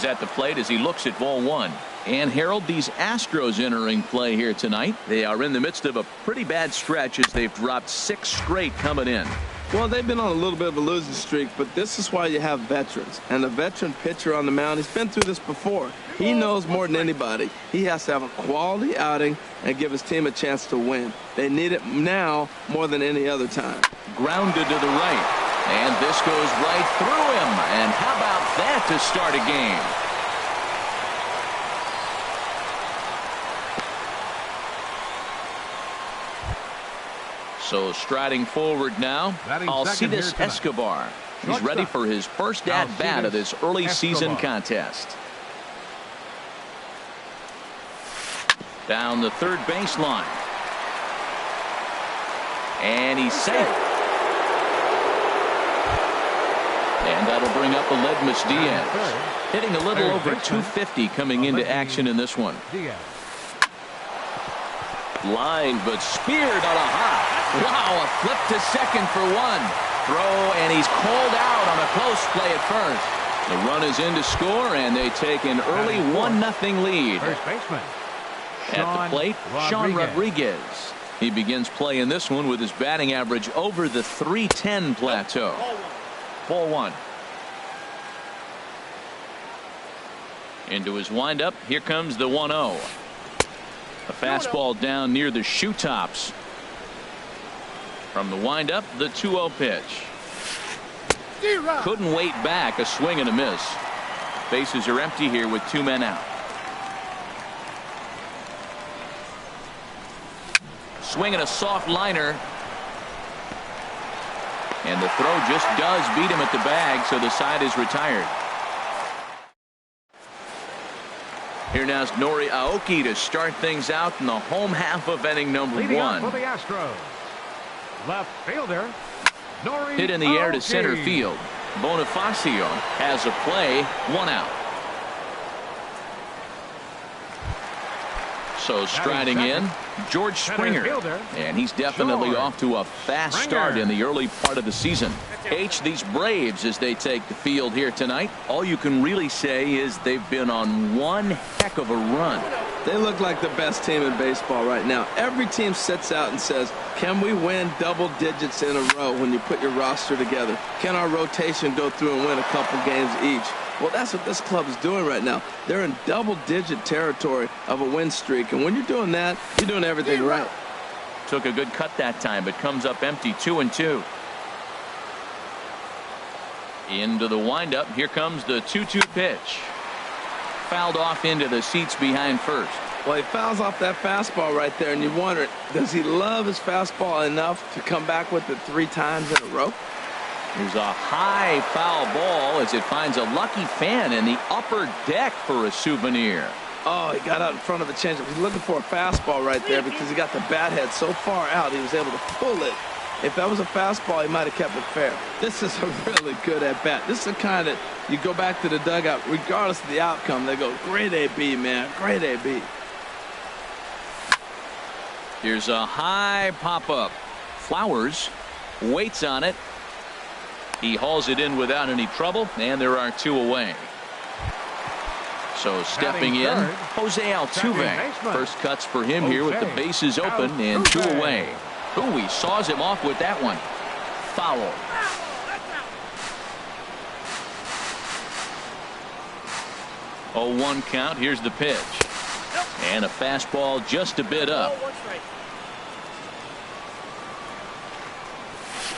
is at the plate as he looks at ball one. And Harold, these Astros entering play here tonight. They are in the midst of a pretty bad stretch as they've dropped 6 straight coming in. Well, they've been on a little bit of a losing streak, but this is why you have veterans. And a veteran pitcher on the mound, he's been through this before. He knows more than anybody. He has to have a quality outing and give his team a chance to win. They need it now more than any other time. Grounded to the right. And this goes right through him. And how about that to start a game? So striding forward now, Alcides Escobar. He's ready for his first at-bat of this early season contest. Down the third baseline. And he's safe. And that'll bring up Aledmus Diaz. Hitting a little over 250 coming into action in this one. Line, but speared on a hop. Wow, a flip to second for one. Throw, and he's called out on a close play at first. The run is in to score, and they take an early 1-0 lead. First baseman. At the plate, Sean Rodriguez. He begins play in this one with his batting average over the .310 plateau. Ball one. Into his windup. Here comes the 1-0. A fastball down near the shoe tops. From the windup, the 2-0 pitch. Couldn't wait back. A swing and a miss. Bases are empty here with 2 men out. Swinging a soft liner. And the throw just does beat him at the bag, so the side is retired. Here now is Nori Aoki to start things out in the home half of inning number 1. For the Astros. Left fielder, Nori Hit in the air to center field. Bonifacio has a play, 1 out. So striding in, George Springer, and he's definitely off to a fast start in the early part of the season. These Braves, as they take the field here tonight, all you can really say is they've been on one heck of a run. They look like the best team in baseball right now. Every team sits out and says, can we win double digits in a row when you put your roster together? Can our rotation go through and win a couple games each? Well, that's what this club is doing right now. They're in double-digit territory of a win streak, and when you're doing that, you're doing everything right. Took a good cut that time, but comes up empty, 2-2. Into the windup. Here comes the 2-2 pitch. Fouled off into the seats behind first. Well, he fouls off that fastball right there, and you wonder, does he love his fastball enough to come back with it 3 times in a row? There's a high foul ball as it finds a lucky fan in the upper deck for a souvenir. Oh, he got out in front of the changeup. He's looking for a fastball right there because he got the bat head so far out he was able to pull it. If that was a fastball, he might have kept it fair. This is a really good at-bat. This is the kind that you go back to the dugout, regardless of the outcome, they go, great AB, man, great AB. Here's a high pop-up. Flowers waits on it. He hauls it in without any trouble, and there are 2 away. So stepping in, Jose Altuve. First cuts for him here with the bases open and 2 away. Ooh, he saws him off with that one. Foul. Oh, 1 count. Here's the pitch. And a fastball just a bit up.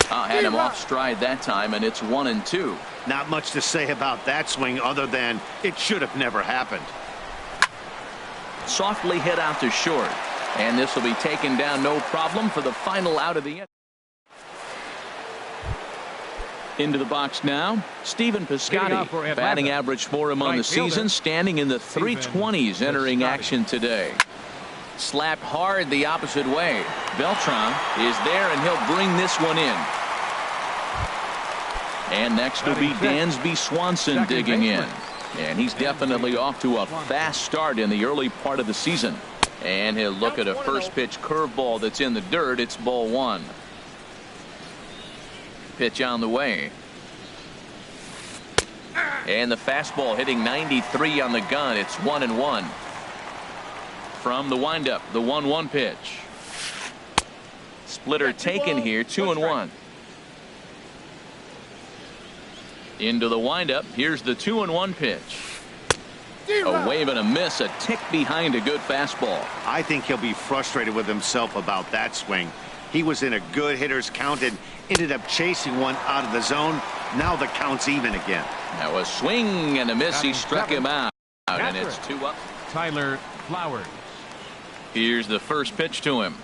Had him off stride that time, and it's 1-2. Not much to say about that swing other than it should have never happened. Softly hit out to short, and this will be taken down no problem for the final out of the inning. Into the box now, Stephen Piscotty. Batting average for him on the season, standing in the 320s entering action today. Slapped hard the opposite way. Beltran is there, and he'll bring this one in. And next will be Dansby Swanson digging in. And he's definitely off to a fast start in the early part of the season. And he'll look at a first pitch curveball that's in the dirt. It's ball 1. Pitch on the way. And the fastball hitting 93 on the gun. It's 1-1. From the windup, the 1-1 pitch. Splitter taken here, 2-1. Into the windup. Here's the 2-1 pitch. A wave and a miss, a tick behind a good fastball. I think he'll be frustrated with himself about that swing. He was in a good hitter's count and ended up chasing one out of the zone. Now the count's even again. Now a swing and a miss. He struck him out, and it's 2-up. Tyler Flowers. Here's the first pitch to him.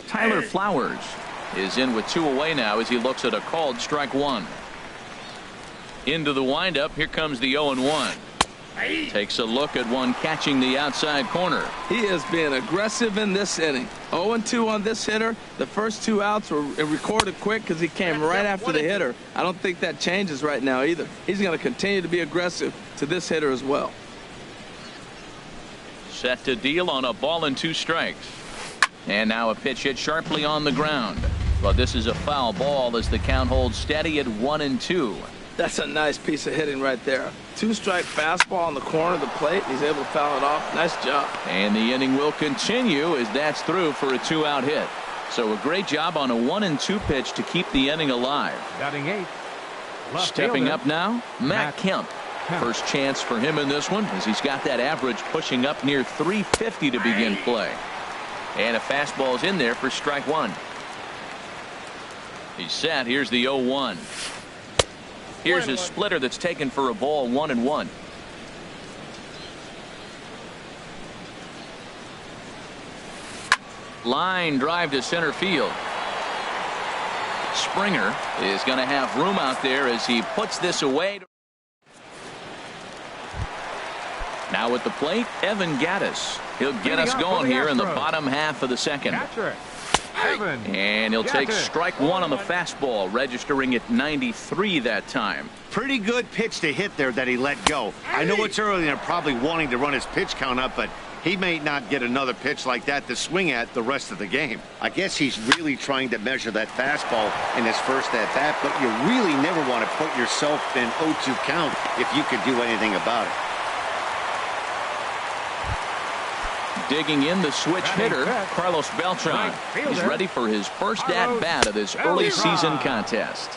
Tyler Flowers is in with 2 away now as he looks at a called strike 1. Into the windup. Here comes the 0-1. Takes a look at one catching the outside corner. He is being aggressive in this inning. 0-2 on this hitter. The first 2 outs were recorded quick because he came right after the hitter. I don't think that changes right now either. He's going to continue to be aggressive to this hitter as well. Set to deal on a ball and 2 strikes. And now a pitch hit sharply on the ground. But this is a foul ball as the count holds steady at 1-2. That's a nice piece of hitting right there. 2-strike fastball on the corner of the plate. He's able to foul it off. Nice job. And the inning will continue as that's through for a 2-out hit. So a great job on a 1-2 pitch to keep the inning alive. Batting 8. Stepping up now, Matt Kemp. First chance for him in this one as he's got that average pushing up near 350 to begin play. And a fastball is in there for strike 1. He's set. Here's the 0-1. Here's his splitter that's taken for a ball, 1-1. Line drive to center field. Springer is going to have room out there as he puts this away. Now at the plate, Evan Gattis. He'll get us going here in the bottom half of the second. And he'll take strike 1 on the fastball, registering at 93 that time. Pretty good pitch to hit there that he let go. I know it's early and they're probably wanting to run his pitch count up, but he may not get another pitch like that to swing at the rest of the game. I guess he's really trying to measure that fastball in his first at-bat, but you really never want to put yourself in 0-2 count if you could do anything about it. Digging in the switch hitter, Carlos Beltran. He's ready for his first at-bat of this early season contest.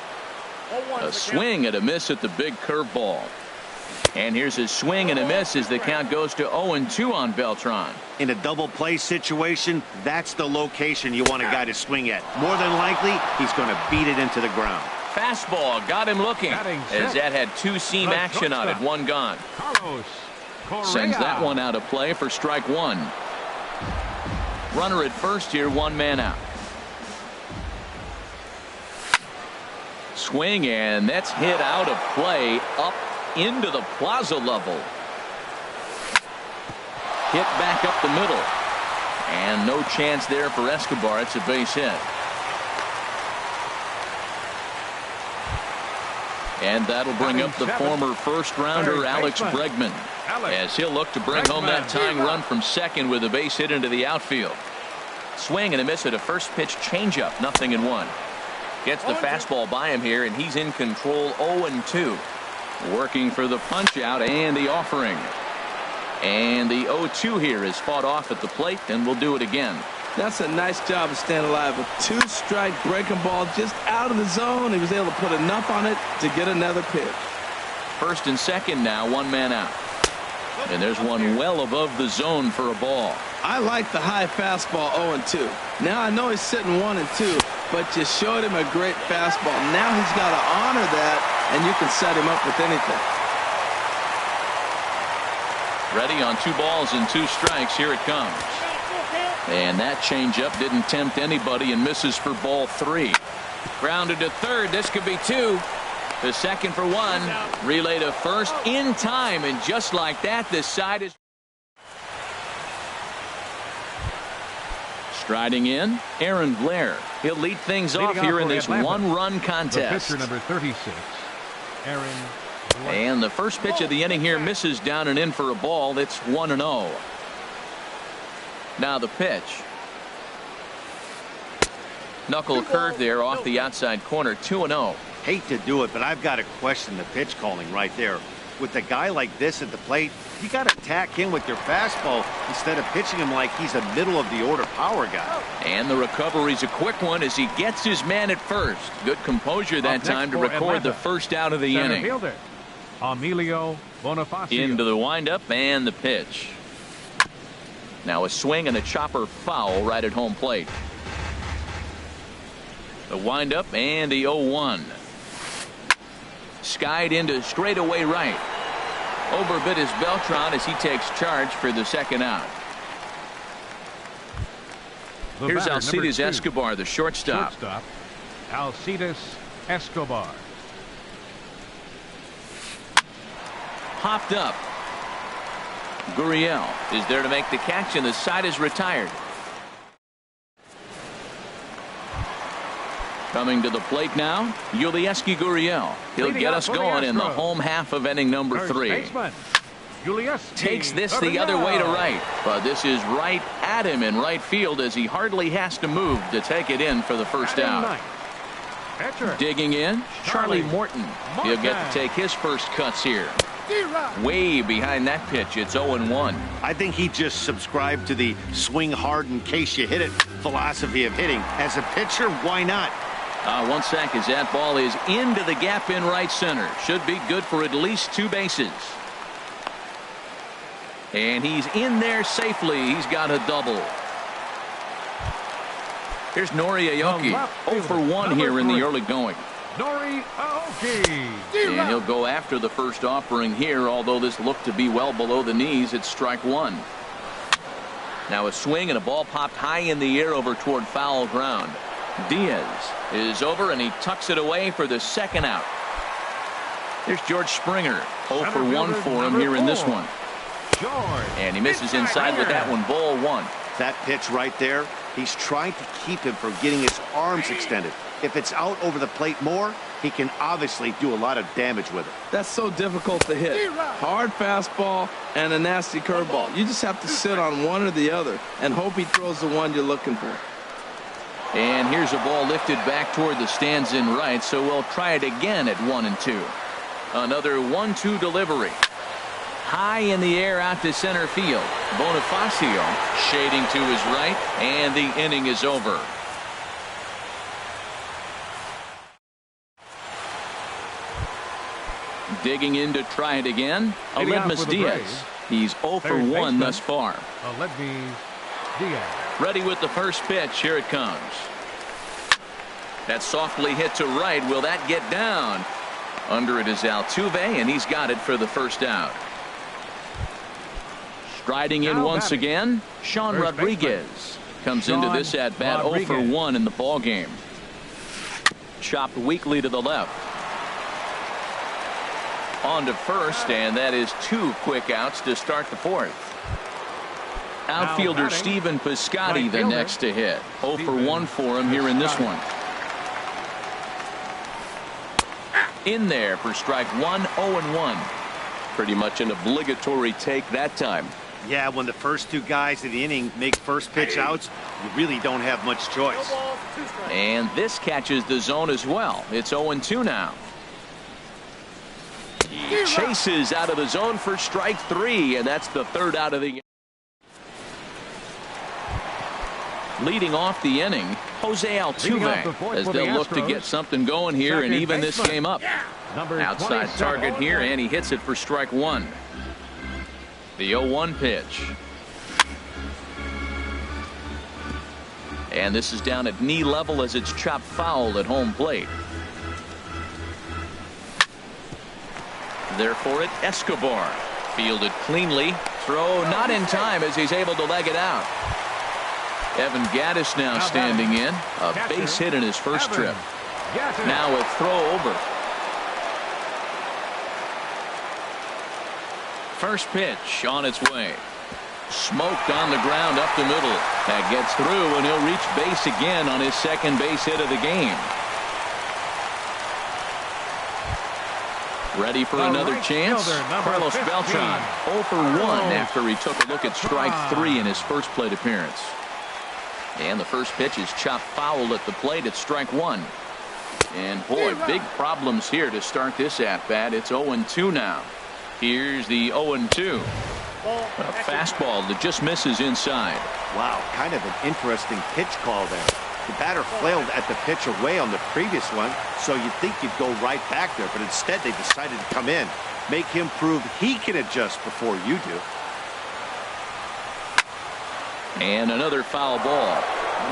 A swing and a miss at the big curveball. And here's his swing and a miss as the count goes to 0-2 on Beltran. In a double play situation, that's the location you want a guy to swing at. More than likely, he's going to beat it into the ground. Fastball got him looking as that had 2-seam action on it. 1 gone. Sends that one out of play for strike 1. Runner at first here, 1 man out. Swing and that's hit out of play up into the plaza level. Hit back up the middle. And no chance there for Escobar. It's a base hit. And that'll bring up the former first-rounder Alex Bregman as he'll look to bring home that tying run from second with a base hit into the outfield. Swing and a miss at a first pitch changeup, 0-1. Gets the fastball by him here, and he's in control. 0-2. Working for the punch out and the offering. And the 0-2 here is fought off at the plate, and we'll do it again. That's a nice job of staying alive. A 2-strike breaking ball just out of the zone. He was able to put enough on it to get another pitch. First and second now, 1 man out. And there's one well above the zone for a ball. I like the high fastball 0-2. Now I know he's sitting 1-2, but you showed him a great fastball. Now he's got to honor that, and you can set him up with anything. Ready on 2 balls and 2 strikes. Here it comes. And that changeup didn't tempt anybody and misses for ball 3. Grounded to third. This could be 2. The second for 1. Relay to first in time. And just like that, this side is striding in. Aaron Blair. He'll lead things off here in this 1-run contest. Pitcher number 36, Aaron Blair. And the first pitch of the inning here misses down and in for a ball. That's 1-0. Now the pitch. Knuckle curve there off the outside corner. 2-0. Hate to do it, but I've got to question the pitch calling right there. With a guy like this at the plate, you got to attack him with your fastball instead of pitching him like he's a middle-of-the-order power guy. And the recovery's a quick one as he gets his man at first. Good composure that time to record the first out of the inning. Fielder, Emilio Bonifacio. Into the windup and the pitch. Now a swing and a chopper foul right at home plate. The windup and the 0-1. Skied into straightaway right. Overbit is Beltran as he takes charge for the second out. Here's Alcides Escobar, the shortstop. Alcides Escobar. Popped up. Gurriel is there to make the catch, and the side is retired. Coming to the plate now, Yulieski Gurriel. He'll get us going in the home half of inning number 3. Takes this the other way to right, but this is right at him in right field as he hardly has to move to take it in for the first out. Digging in, Charlie Morton. He'll get to take his first cuts here. Way behind that pitch. It's 0-1. I think he just subscribed to the swing hard in case you hit it philosophy of hitting. As a pitcher, why not? 1 sec as that ball is into the gap in right center. Should be good for at least 2 bases. And he's in there safely. He's got a double. Here's Nori Aoki. 0 for 1 here in the early going. Nori Aoki. And he'll go after the first offering here, although this looked to be well below the knees. It's strike 1. Now a swing and a ball popped high in the air over toward foul ground. Diaz is over and he tucks it away for the second out. There's George Springer. 0 for 1 for him here in this one. And he misses inside with that one. Ball 1. That pitch right there, he's trying to keep him from getting his arms extended. If it's out over the plate more, he can obviously do a lot of damage with it. That's so difficult to hit. Hard fastball and a nasty curveball. You just have to sit on one or the other and hope he throws the one you're looking for. And here's a ball lifted back toward the stands in right, so we'll try it again at 1-2. Another 1-2 delivery. High in the air out to center field. Bonifacio shading to his right, and the inning is over. Digging in to try it again. Aledmus Diaz. He's 0 for 1 thus far. Aledmus Diaz. Ready with the first pitch. Here it comes. That softly hit to right. Will that get down? Under it is Altuve, and he's got it for the first out. Striding in once again, Sean Rodriguez comes into this at bat 0 for 1 in the ball game. Chopped weakly to the left. On to first, and that is 2 quick outs to start the 4th. Outfielder Stephen Piscotty the next to hit. 0 for 1 for him here in this one. In there for strike 1, 0-1. Pretty much an obligatory take that time. Yeah, when the first 2 guys in the inning make first pitch outs, you really don't have much choice. And this catches the zone as well. It's 0-2 now. He chases out of the zone for strike 3, and that's the 3rd out of the game. Leading off the inning, Jose Altuve, as they'll look to get something going here and even this game up. Outside target here, and he hits it for strike 1. The 0-1 pitch. And this is down at knee level as it's chopped foul at home plate. There for it, Escobar. Fielded cleanly. Throw not in time as he's able to leg it out. Evan Gattis now standing in. A base hit in his first trip. Now a throw over. First pitch on its way. Smoked on the ground up the middle. That gets through, and he'll reach base again on his second base hit of the game. Ready for another chance? Carlos Beltran 0 for 1 after he took a look at strike 3 in his first plate appearance. And the first pitch is chopped foul at the plate at strike 1. And boy, big problems here to start this at bat. It's 0-2 now. Here's the 0-2. A fastball that just misses inside. Wow, kind of an interesting pitch call there. The batter flailed at the pitch away on the previous one, so you'd think you'd go right back there, but instead they decided to come in. Make him prove he can adjust before you do. And another foul ball.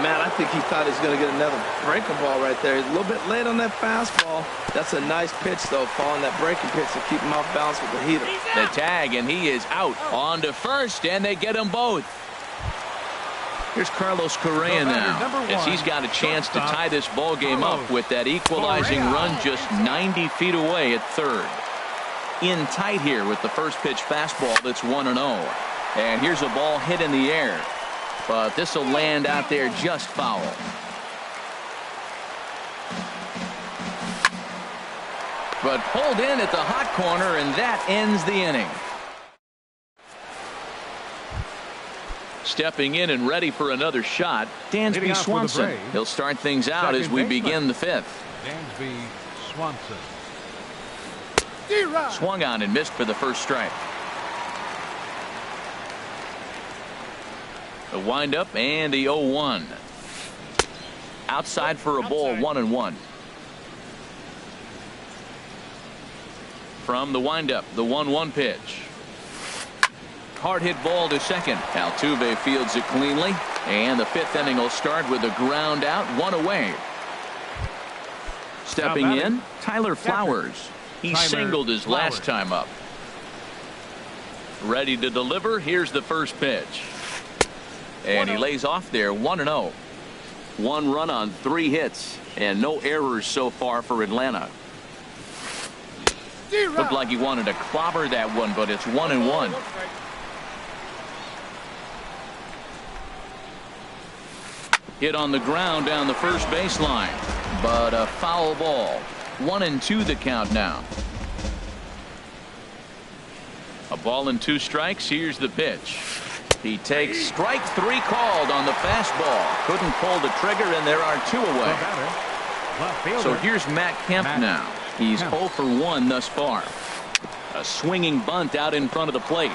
Man, I think he thought he was going to get another breaking ball right there. He's a little bit late on that fastball. That's a nice pitch, though, following that breaking pitch to keep him off balance with the heater. The tag, and he is out. On to first, and they get them both. Here's Carlos Correa now, as he's got a chance to tie this ball game up with that equalizing run just 90 feet away at third. In tight here with the first pitch fastball that's 1-0. And here's a ball hit in the air. But this will land out there just foul. But pulled in at the hot corner, and that ends the inning. Stepping in and ready for another shot, Dansby Swanson. He'll start things out as we begin the fifth. Dansby Swanson. Swung on and missed for the first strike. The windup and the 0-1. Outside for a ball, 1-1. From the windup, the 1-1 pitch. Hard hit ball to second. Altuve fields it cleanly, and the fifth inning will start with a ground out, one away. Stepping in, Tyler Flowers. He singled his last time up. Ready to deliver. Here's the first pitch. And he lays off there, 1-0. One run on 3 hits, and no errors so far for Atlanta. Looked like he wanted to clobber that one, but it's 1-1. Hit on the ground down the first baseline, but a foul ball. 1-2 the count now. A ball and 2 strikes. Here's the pitch. He takes strike 3 called on the fastball. Couldn't pull the trigger, and there are 2 away. So here's Matt Kemp now. He's 0 for 1 thus far. A swinging bunt out in front of the plate.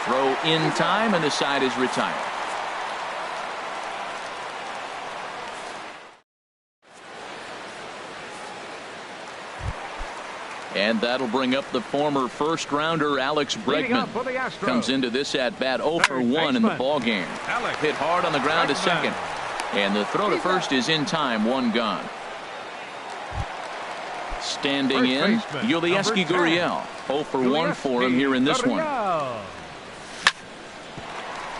Throw in time, and the side is retired. And that'll bring up the former first-rounder Alex Bregman. Comes into this at-bat 0 for 1 in the ballgame. Hit hard on the ground to second. And the throw to first is in time, 1 gone. Standing in, Yulieski Gurriel. 0 for 1 for him here in this one.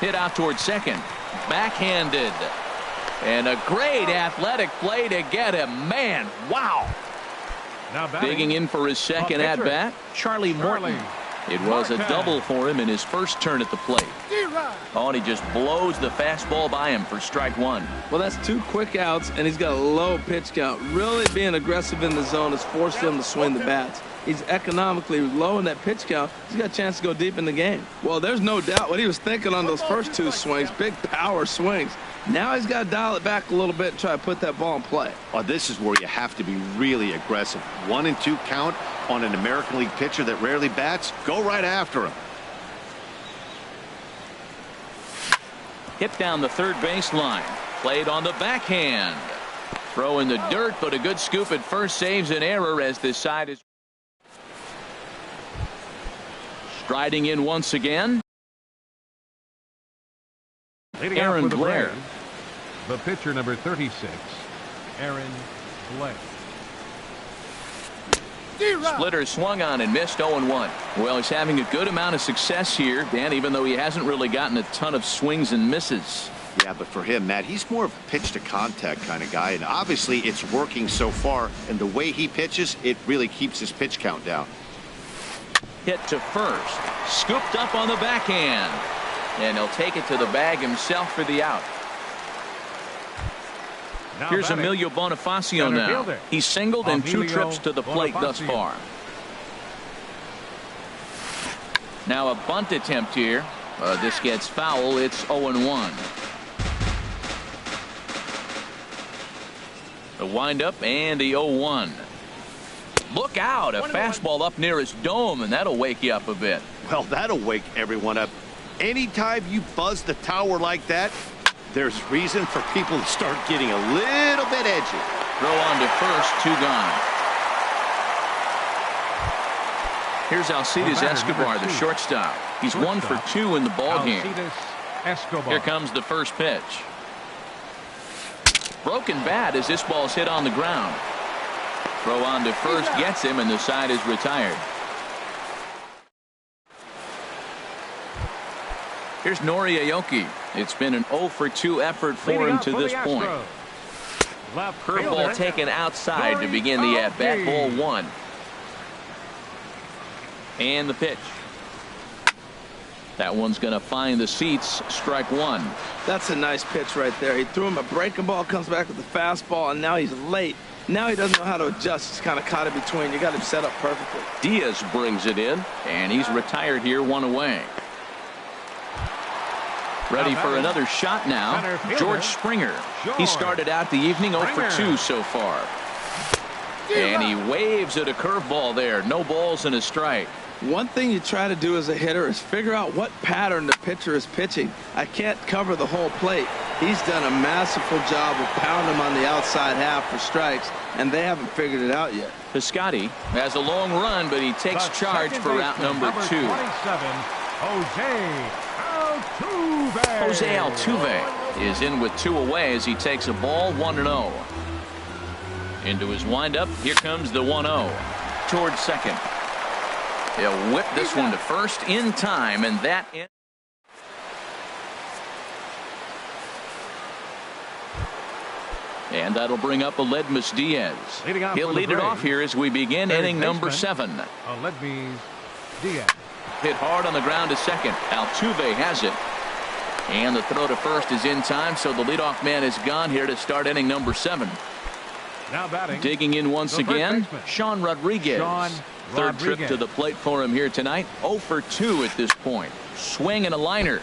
Hit out towards second. Backhanded. And a great athletic play to get him. Man, wow. Digging in for his second at-bat, Charlie Morton. It was a double for him in his first turn at the plate. Oh, and he just blows the fastball by him for strike 1. Well, that's 2 quick outs, and he's got a low pitch count. Really being aggressive in the zone has forced him to swing the bats. He's economically low in that pitch count. He's got a chance to go deep in the game. Well, there's no doubt what he was thinking on those first 2 swings. Big power swings. Now he's got to dial it back a little bit and try to put that ball in play. Oh, this is where you have to be really aggressive. 1-2 count on an American League pitcher that rarely bats. Go right after him. Hit down the third baseline. Played on the backhand. Throw in the dirt, but a good scoop at first saves an error as this side is striding in once again. Aaron Blair. The pitcher, number 36, Aaron Blair. Splitter swung on and missed 0-1. Well, he's having a good amount of success here, Dan, even though he hasn't really gotten a ton of swings and misses. Yeah, but for him, Matt, he's more of a pitch to contact kind of guy, and obviously it's working so far, and the way he pitches, it really keeps his pitch count down. Hit to first. Scooped up on the backhand. And he'll take it to the bag himself for the out. Here's Emilio Bonifacio now. He's singled in 2 trips to the plate thus far. Now a bunt attempt here. This gets foul. It's 0-1. The windup and the 0-1. Look out, a fastball up near his dome, and that'll wake you up a bit. Well, that'll wake everyone up. Anytime you buzz the tower like that, there's reason for people to start getting a little bit edgy. Throw on to first, 2 gone. Here's Alcides Escobar, the shortstop. He's 1 for 2 in the ballgame. Here comes the first pitch. Broken bat as this ball's hit on the ground. Throw on to first gets him, and the side is retired. Here's Nori Aoki. It's been an 0 for 2 effort for him to this point. Curveball taken outside to begin the at-bat. Ball 1. And the pitch. That one's going to find the seats. Strike 1. That's a nice pitch right there. He threw him a breaking ball, comes back with the fastball, and now he's late. Now he doesn't know how to adjust. He's kind of caught in between. You got him set up perfectly. Diaz brings it in, and he's retired here, 1 away. Ready for another shot now. George Springer. He started out the evening 0 for 2 so far. And he waves at a curveball there. No balls and a strike. One thing you try to do as a hitter is figure out what pattern the pitcher is pitching. I can't cover the whole plate. He's done a masterful job of pounding him on the outside half for strikes, and they haven't figured it out yet. Piscotty has a long run, but he takes charge for out number 2. Jose Altuve is in with 2 away as he takes a ball, 1-0. Into his windup. Here comes the 1-0 towards second. He'll whip this one to first in time, and that ends. And that'll bring up Aledmys Diaz. He'll lead it off here as we begin inning number 7. Aledmys Diaz. Hit hard on the ground to second. Altuve has it. And the throw to first is in time, so the leadoff man is gone here to start inning number 7. Now batting. Digging in once again, Sean Rodriguez. Third trip to the plate for him here tonight. 0 for 2 at this point. Swing and a liner,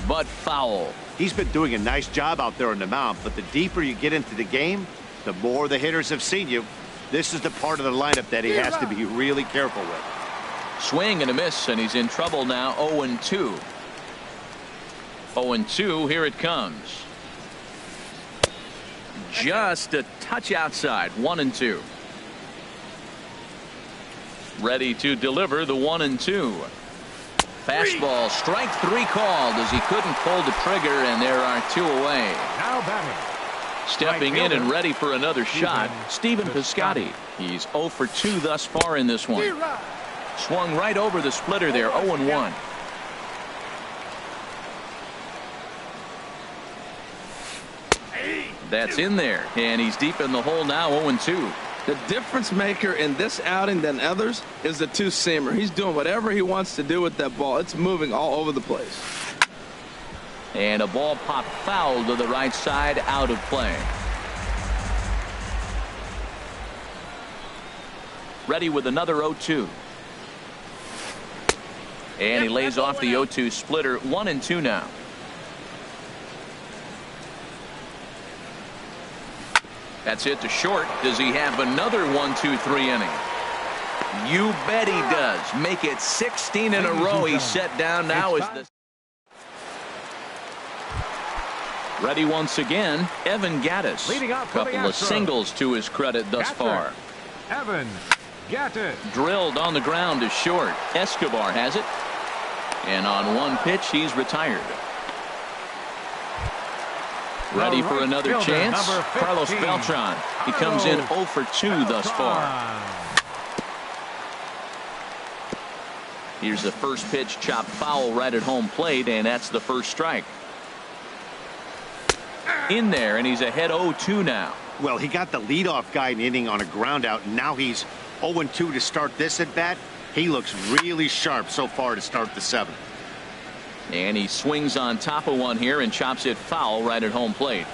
but foul. He's been doing a nice job out there on the mound, but the deeper you get into the game, the more the hitters have seen you. This is the part of the lineup that he has to be really careful with. Swing and a miss, and he's in trouble now. 0-2. 0-2, here it comes. Just a touch outside. 1-2. Ready to deliver the 1-2. Fastball, strike 3 called as he couldn't pull the trigger, and there are 2 away. Now batting. Stepping in and ready for another shot, Stephen Piscotty. He's 0 for 2 thus far in this one. Swung right over the splitter there. 0-1. That's in there, and he's deep in the hole now. 0-2. The difference maker in this outing than others is the 2-seamer. He's doing whatever he wants to do with that ball. It's moving all over the place. And a ball popped foul to the right side, out of play. Ready with another 0-2. And he lays off the 0-2 splitter. 1-2 now. That's it to short. Does he have another 1-2-3 inning? You bet he does. Make it 16 in a row. He's set down now as the ready once again. Evan Gattis. Couple of singles to his credit thus far. Evan Gattis. Drilled on the ground to short. Escobar has it. And on one pitch, he's retired. Ready for another chance. Carlos Beltran. He comes in 0 for 2 thus far. Here's the first pitch, chopped foul right at home plate, and that's the first strike. In there, and he's ahead 0-2 now. Well, he got the leadoff guy in inning on a ground out, and now he's 0-2 to start this at bat. He looks really sharp so far to start the 7th. And he swings on top of one here and chops it foul right at home plate.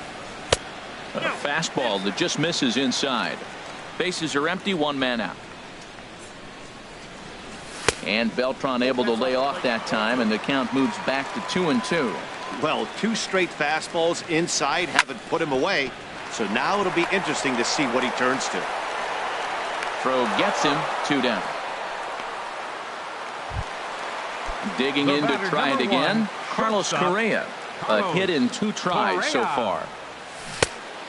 A fastball that just misses inside. Bases are empty, 1 man out. And Beltran able to lay off that time, and the count moves back to 2-2. Well, 2 straight fastballs inside haven't put him away. So now it'll be interesting to see what he turns to. Throw gets him 2 down. Digging in to try it again. Carlos Correa. A hit in 2 tries so far.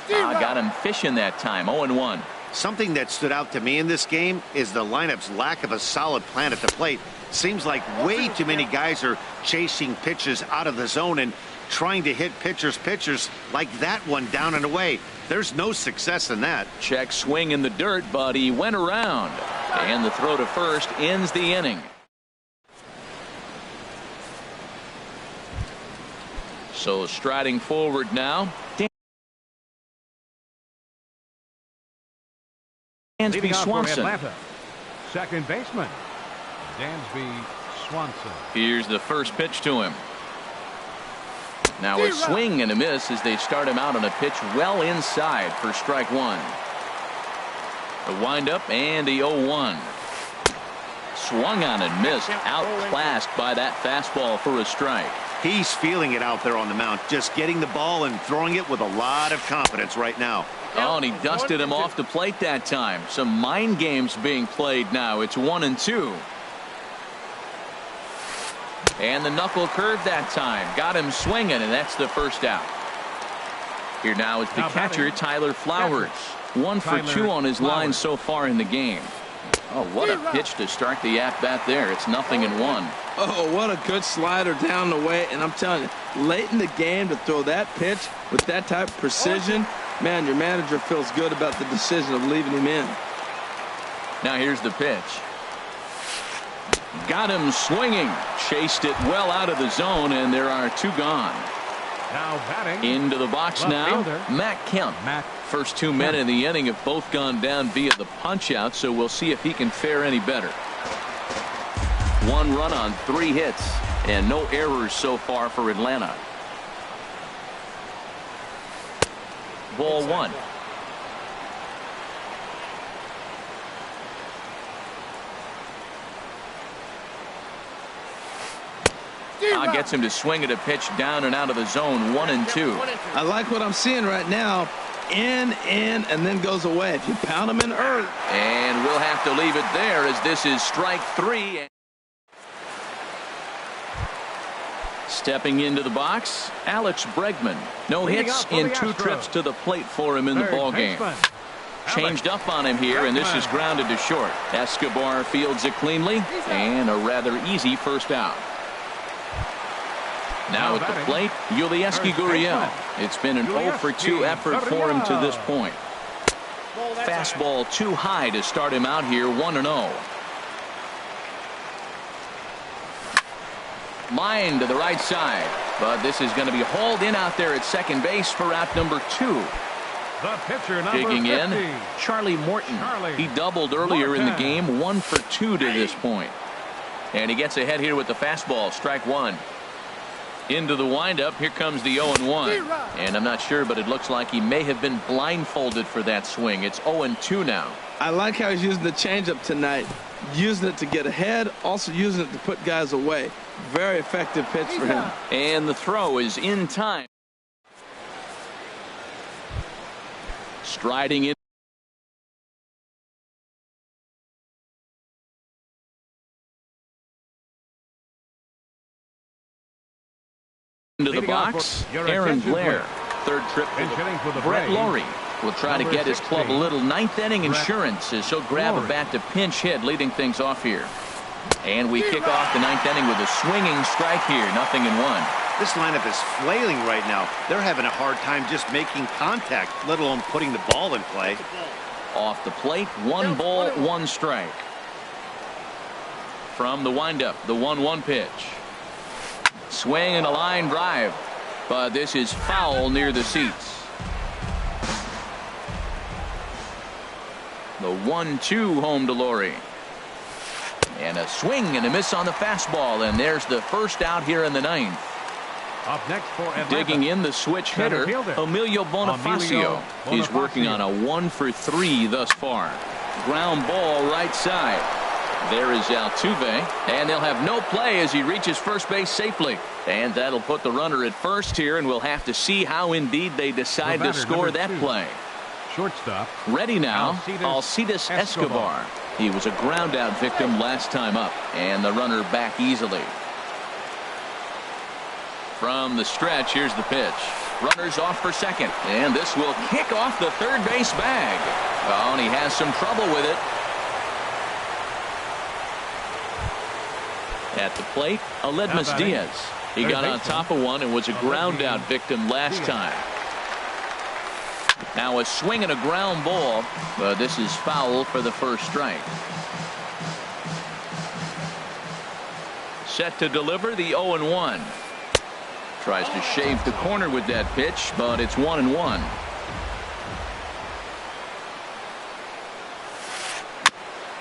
Got him fishing that time. 0-1. Something that stood out to me in this game is the lineup's lack of a solid plan at the plate. Seems like way too many guys are chasing pitches out of the zone and trying to hit pitchers like that one down and away. There's no success in that. Check swing in the dirt, but he went around. And the throw to first ends the inning. So striding forward now. Dansby Swanson. Second baseman, Dansby Swanson. Here's the first pitch to him. Now a swing and a miss as they start him out on a pitch well inside for strike 1. The windup and the 0-1. Swung on and missed. Outclassed by that fastball for a strike. He's feeling it out there on the mound, just getting the ball and throwing it with a lot of confidence right now. Oh, and he dusted him off the plate that time. Some mind games being played now. It's 1-2. And the knuckle curve that time. Got him swinging, and that's the first out. Here now is the catcher, Tyler Flowers. 1 for 2 on his line so far in the game. Oh, what a pitch to start the at-bat there. It's 0-1. Oh, what a good slider down the way. And I'm telling you, late in the game to throw that pitch with that type of precision, man, your manager feels good about the decision of leaving him in. Now here's the pitch. Got him swinging. Chased it well out of the zone, and there are 2 gone. Now batting. Into the box now, Matt Kemp. First 2 men in the inning have both gone down via the punch-out, so we'll see if he can fare any better. 1 run on 3 hits, and no errors so far for Atlanta. Ball 1. Gets him to swing at a pitch down and out of the zone. 1-2. I like what I'm seeing right now. In, and then goes away. If you pound him in early. And we'll have to leave it there as this is strike 3. Stepping into the box, Alex Bregman. No hits in 2 trips to the plate for him in the ballgame. Changed up on him here, and this is grounded to short. Escobar fields it cleanly, and a rather easy first out. Now at the plate, Yulieski Gurriel. It's been an 0 for 2 effort for him to this point. Fastball too high to start him out here, 1-0. Line to the right side, but this is going to be hauled in out there at second base for out number 2. The pitcher, number Digging 50. in, Charlie Morton. He doubled earlier in the game, 1 for 2 to this point. And he gets ahead here with the fastball, strike 1. Into the windup, here comes the 0-1. And I'm not sure, but it looks like he may have been blindfolded for that swing. It's 0-2 now. I like how he's using the changeup tonight. Using it to get ahead, also using it to put guys away. Very effective pitch for him. And the throw is in time. Striding in. Into the box, Aaron Blair. Third trip for Brett Laurie will try to get his club a little 9th inning insurance as he'll grab a bat to pinch hit, leading things off here. And we kick off the 9th inning with a swinging strike here, 0-1. This lineup is flailing right now. They're having a hard time just making contact, let alone putting the ball in play. Off the plate, 1 ball, 1 strike. From the windup, the 1-1 pitch. Swing and a line drive, but this is foul near the seats. The 1-2 home to Laurie. And a swing and a miss on the fastball, and there's the first out here in the 9th. Up next for Atlanta. Digging in the switch hitter, Emilio Bonifacio. He's working on a 1 for 3 thus far. Ground ball right side. There is Altuve, and they'll have no play as he reaches first base safely. And that'll put the runner at first here, and we'll have to see how indeed they decide to score that play. Shortstop. Ready now, Alcides Escobar. He was a ground out victim last time up, and the runner back easily. From the stretch, here's the pitch. Runners off for second, and this will kick off the third base bag. Oh, and he has some trouble with it. At the plate, Aledmys Diaz. He got on top of one and was a ground out victim last time. Now a swing and a ground ball, but this is foul for the first strike. Set to deliver the 0-1. Tries to shave the corner with that pitch, but it's 1-1.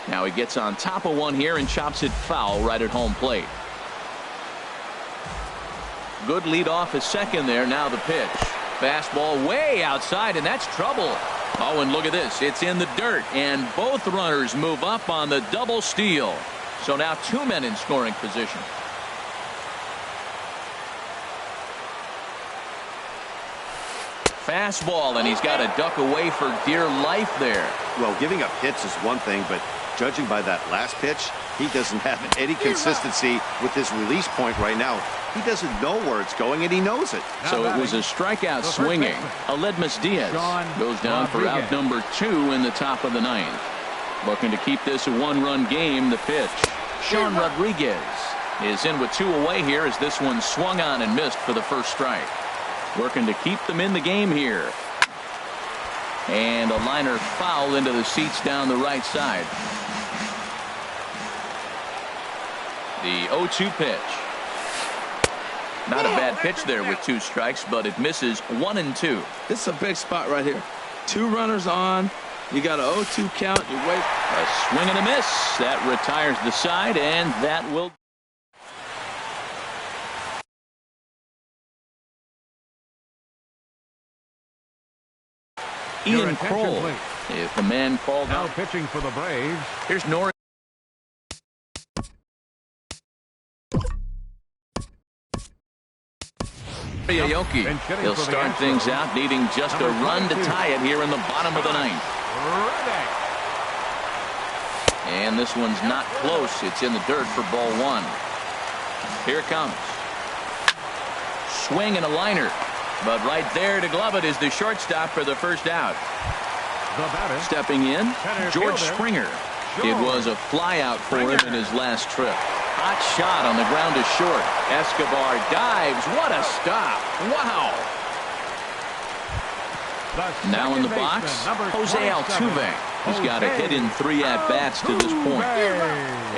Now he gets on top of one here and chops it foul right at home plate. Good lead off at second there. Now the pitch. Fastball way outside, and that's trouble. Oh, and look at this. It's in the dirt, and both runners move up on the double steal. So now two men in scoring position. Fastball, and he's got to duck away for dear life there. Well, giving up hits is one thing, but judging by that last pitch, he doesn't have any consistency with his release point right now. He doesn't know where it's going, and he knows it. So it was a strikeout swinging. Aledmys Diaz goes down for out number 2 in the top of the 9th. Looking to keep this a one-run game. The pitch. Sean Rodriguez is in with 2 away here as this one swung on and missed for the first strike. Working to keep them in the game here. And a liner foul into the seats down the right side. The 0-2 pitch. Not a bad pitch there with 2 strikes, but it misses 1-2. This is a big spot right here. 2 runners on. You got an 0-2 count. You wait. A swing and a miss. That retires the side, and that will. Ian Kroll is the man called now out. Pitching for the Braves. Here's Norris. Aoki. He'll start things out needing just a run to tie it here in the bottom of the 9th. And this one's not close. It's in the dirt for ball 1. Here it comes. Swing and a liner. But right there to glove it is the shortstop for the first out. Stepping in, George Springer. It was a fly out for him in his last trip. Hot shot on the ground is short. Escobar dives. What a stop. Wow. Now in the box, Jose Altuve. He's got a hit in 3 at-bats to this point.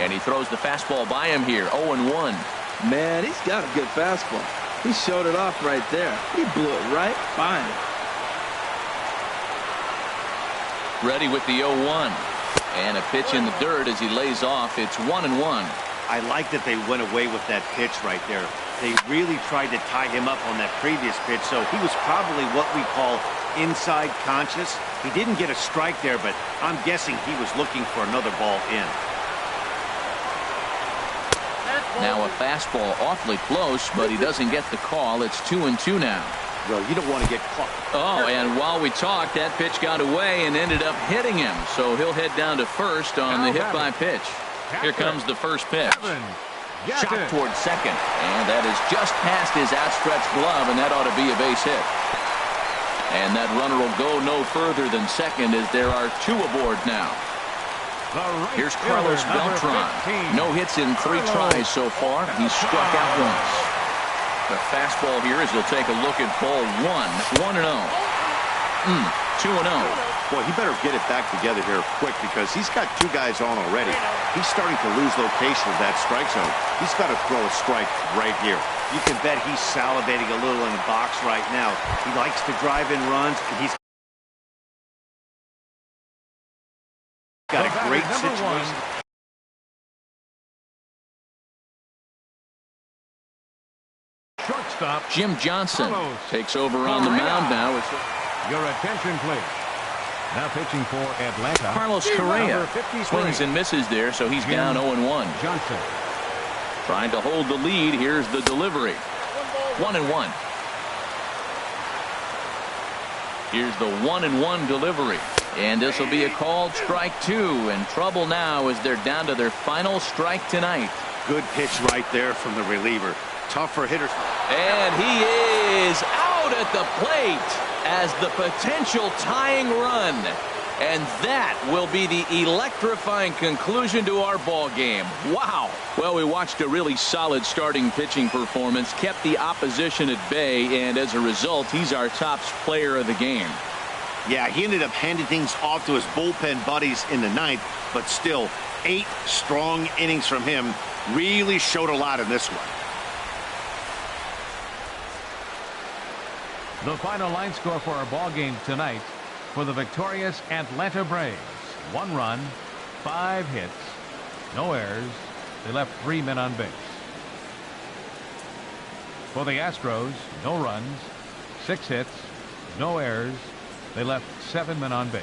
And he throws the fastball by him here. 0-1. Man, he's got a good fastball. He showed it off right there. He blew it right by him. Ready with the 0-1. And a pitch in the dirt as he lays off. It's 1-1. I like that they went away with that pitch right there. They really tried to tie him up on that previous pitch, so he was probably what we call inside conscious. He didn't get a strike there, but I'm guessing he was looking for another ball in. Now a fastball awfully close, but he doesn't get the call. It's 2-2 now. Well, you don't want to get caught. Oh, and while we talked, that pitch got away and ended up hitting him. So he'll head down to first on the hit by pitch. Here comes the first pitch. Shot towards second. And that is just past his outstretched glove, and that ought to be a base hit. And that runner will go no further than second as there are 2 aboard now. Here's Carlos Beltran. No hits in 3 tries so far. He's struck out once. The fastball here as he'll take a look at ball 1. 1-0. 2-0. Boy, he better get it back together here quick because he's got 2 guys on already. He's starting to lose location of that strike zone. He's got to throw a strike right here. You can bet he's salivating a little in the box right now. He likes to drive in runs, and he's got a great situation. Shortstop Jim Johnson takes over on the mound now. Your attention, please. Now pitching for Atlanta. Carlos Correa swings and misses there, so he's down 0-1. Johnson. Trying to hold the lead. Here's the delivery. 1-1. Here's the 1-1 delivery. And this will be a called strike 2. And trouble now as they're down to their final strike tonight. Good pitch right there from the reliever. Tough for hitters. And he is out at the plate as the potential tying run. And that will be the electrifying conclusion to our ball game. Wow. Well, we watched a really solid starting pitching performance, kept the opposition at bay, and as a result, he's our top player of the game. Yeah, he ended up handing things off to his bullpen buddies in the ninth, but still 8 strong innings from him. Really showed a lot in this one. The final line score for our ball game tonight for the victorious Atlanta Braves. 1 run, 5 hits, no errors. They left 3 men on base. For the Astros, no runs, 6 hits, no errors. They left 7 men on base.